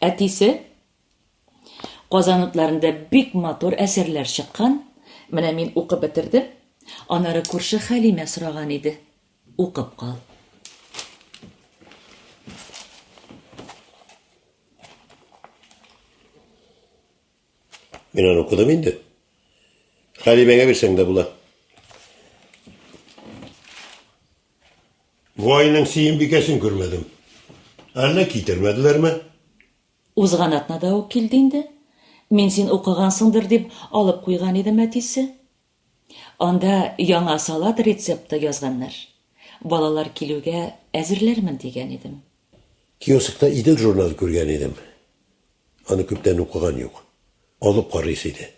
Әтисе Казан бик матур әсәрләр чыккан. Менә мин укып бетердем. Анары күрше Хәлимә сораган иде. Укып кал. Мен аны укыдым инде. Хәлимәгә бирсәң дә була. Бу айның Сөембикәсен күрмәдем. Әллә китермәделәрме? Узган атнада ук килде инде. Мин син укыгансыңдыр дип алып куйган идем әтисе. Анда яңа салат рецепты язганнар. Балалар килүгә әзерләрмен дигән идем. Киосыкта Идел журналы күргән идем. Аны күптән укыган юк. Алып карыйс иде.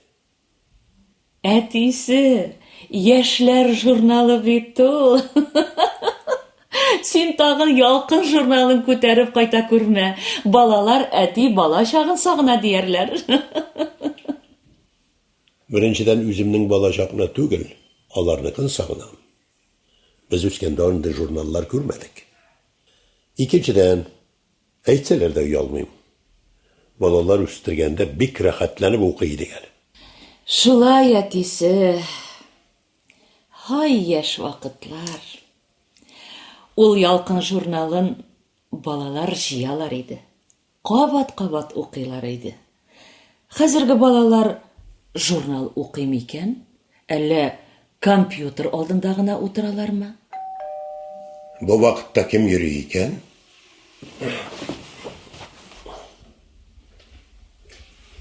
Әтисе, яшьләр журналы бит ул. Син тагын ялкын журналын күтәреп кайта күрмә. Балалар әти бала чагын сагына диярләр. Беренчедән үземнең бала чакны түгел, аларныкын сагынам. Без үскәндә андый журналлар күрмәдек. Икенчедән, әйтсәләр дә уялмыйм. Балалар үстергәндә бик рәхәтләнеп укый идек әле. Шулай әтисе. Һай яшь вакытлар. Ул ялкын журналын балалар җыялар иде. Кабат-кабат укыйлар иде. Хәзерге балалар журнал укый микән? Әллә компьютер алдында гына утыралармы? Бу вакытта кем йөри икән?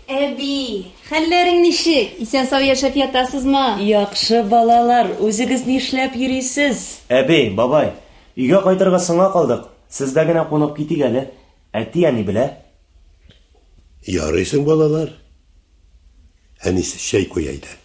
Әби, хәлләрең ничек? Исән-сау яшәп ятасызмы? Яхшы балалар, үзегез нишләп йөрисез? Әби, бабай, өйгә кайтырга соңга калдык. Сез дә генә кунып китик әле. Әти әни белә. Ярыйсың балалар. Әнисе чәй куй әйдә.